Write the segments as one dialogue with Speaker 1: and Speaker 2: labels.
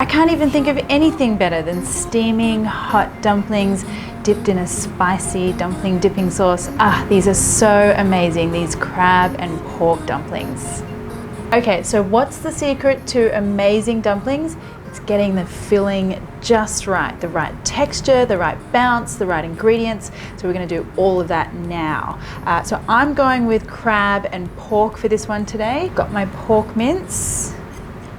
Speaker 1: I can't even think of anything better than steaming hot dumplings dipped in a spicy dumpling dipping sauce. Ah, these are so amazing, these crab and pork dumplings. Okay, so what's the secret to amazing dumplings? It's getting the filling just right, the right texture, the right bounce, the right ingredients. So we're going to do all of that now. So I'm going with crab and pork for this one today. Got my pork mince.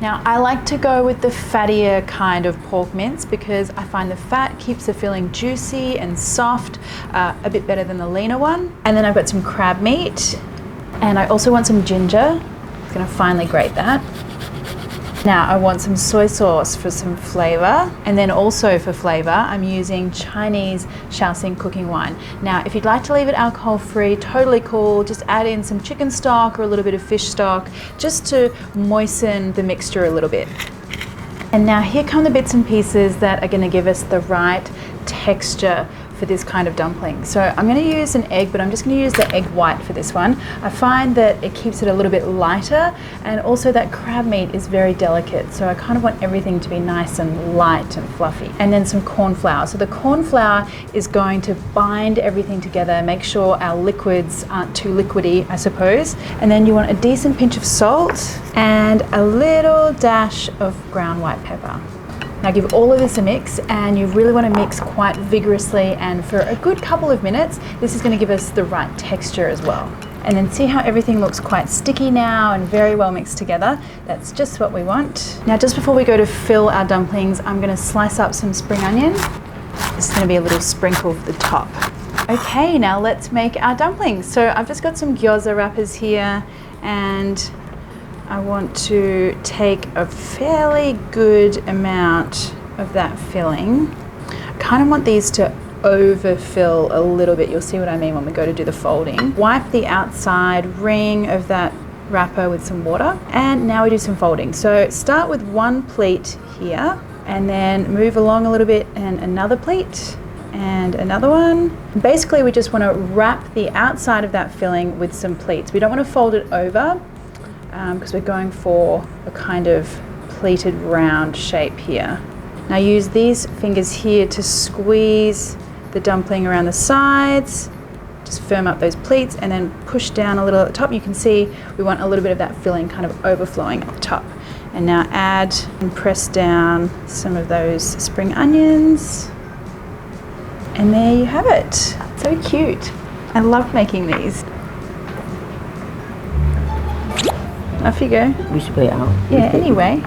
Speaker 1: Now I like to go with the fattier kind of pork mince because I find the fat keeps the filling juicy and soft, a bit better than the leaner one. And then I've got some crab meat, and I also want some ginger. I'm gonna finely grate that. Now I want some soy sauce for some flavor, and then also for flavor I'm using Chinese Shaoxing cooking wine. Now if you'd like to leave it alcohol free, totally cool, just add in some chicken stock or a little bit of fish stock just to moisten the mixture a little bit. And now here come the bits and pieces that are going to give us the right texture for this kind of dumpling. So I'm going to use an egg, but I'm just going to use the egg white for this one. I find that it keeps it a little bit lighter, and also that crab meat is very delicate, so I kind of want everything to be nice and light and fluffy. And then some corn flour. So the corn flour is going to bind everything together, make sure our liquids aren't too liquidy, I suppose. And then you want a decent pinch of salt and a little dash of ground white pepper. Now give all of this a mix, and you really want to mix quite vigorously, and for a good couple of minutes. This is going to give us the right texture as well. And then see how everything looks quite sticky now and very well mixed together. That's just what we want. Now just before we go to fill our dumplings, I'm going to slice up some spring onion. This is going to be a little sprinkle for the top. Okay, now let's make our dumplings. So I've just got some gyoza wrappers here, and I want to take a fairly good amount of that filling. I kind of want these to overfill a little bit. You'll see what I mean when we go to do the folding. Wipe the outside ring of that wrapper with some water, and now we do some folding. So start with one pleat here, and then move along a little bit, and another pleat, and another one. Basically we just want to wrap the outside of that filling with some pleats. We don't want to fold it over, because we're going for a kind of pleated round shape here. Now use these fingers here to squeeze the dumpling around the sides, just firm up those pleats, and then push down a little at the top. You can see we want a little bit of that filling kind of overflowing at the top. And now add and press down some of those spring onions, and there you have it. So cute. I love making these. Off you go.
Speaker 2: Which way out?
Speaker 1: Yeah, anyway.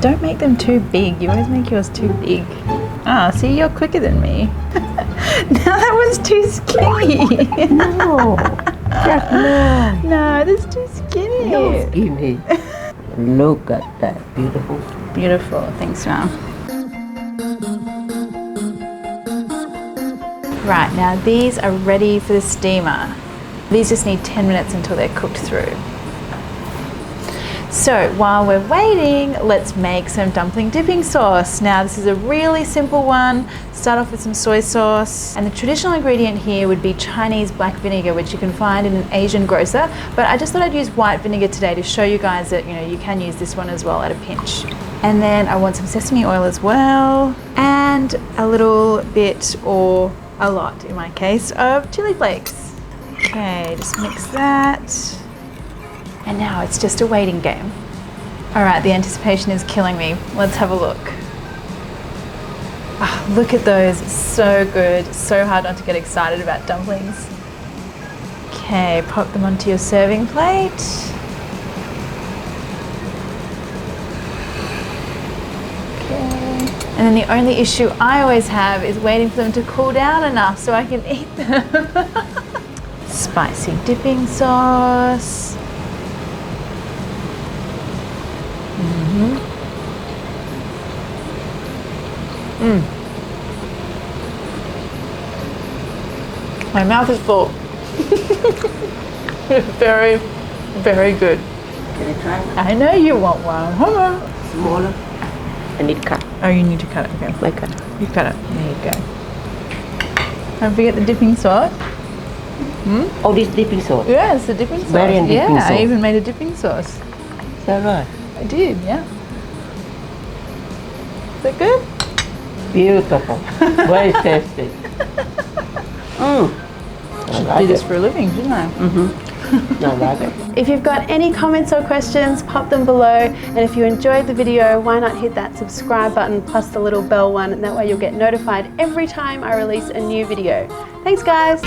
Speaker 1: Don't make them too big. You always make yours too big. Ah, see, you're quicker than me. Now that one's too skinny.
Speaker 2: No. Just no.
Speaker 1: No, that's too skinny.
Speaker 2: No skinny. Look at that. Beautiful.
Speaker 1: Beautiful. Thanks, Mom. Right, now these are ready for the steamer. These just need 10 minutes until they're cooked through. So while we're waiting, let's make some dumpling dipping sauce. Now this is a really simple one. Start off with some soy sauce, and the traditional ingredient here would be Chinese black vinegar, which you can find in an Asian grocer, but I just thought I'd use white vinegar today to show you guys that you can use this one as well at a pinch. And then I want some sesame oil as well, and a little bit, or a lot in my case, of chili flakes. Okay, just mix that. And now it's just a waiting game. All right, the anticipation is killing me. Let's have a look. Oh, look at those, so good. So hard not to get excited about dumplings. Okay, pop them onto your serving plate. Okay. And then the only issue I always have is waiting for them to cool down enough so I can eat them. Spicy dipping sauce. My mouth is full. It's very, very good.
Speaker 2: Can I try?
Speaker 1: I know you want one. Hold on.
Speaker 2: Smaller. I need cut.
Speaker 1: Oh, you need to cut it. Okay.
Speaker 2: My cut.
Speaker 1: You cut it. There you go. Don't forget the dipping sauce.
Speaker 2: Oh, this dipping sauce.
Speaker 1: Yeah, it's the dipping sauce.
Speaker 2: Marion dipping sauce.
Speaker 1: I even made a dipping sauce.
Speaker 2: Is that right?
Speaker 1: I did, yeah. Is that good?
Speaker 2: Beautiful. Very tasty. I
Speaker 1: Do
Speaker 2: like
Speaker 1: this
Speaker 2: it.
Speaker 1: for a living, shouldn't I?
Speaker 2: I like it.
Speaker 3: If you've got any comments or questions, pop them below. And if you enjoyed the video, why not hit that subscribe button plus the little bell one, and that way you'll get notified every time I release a new video. Thanks guys.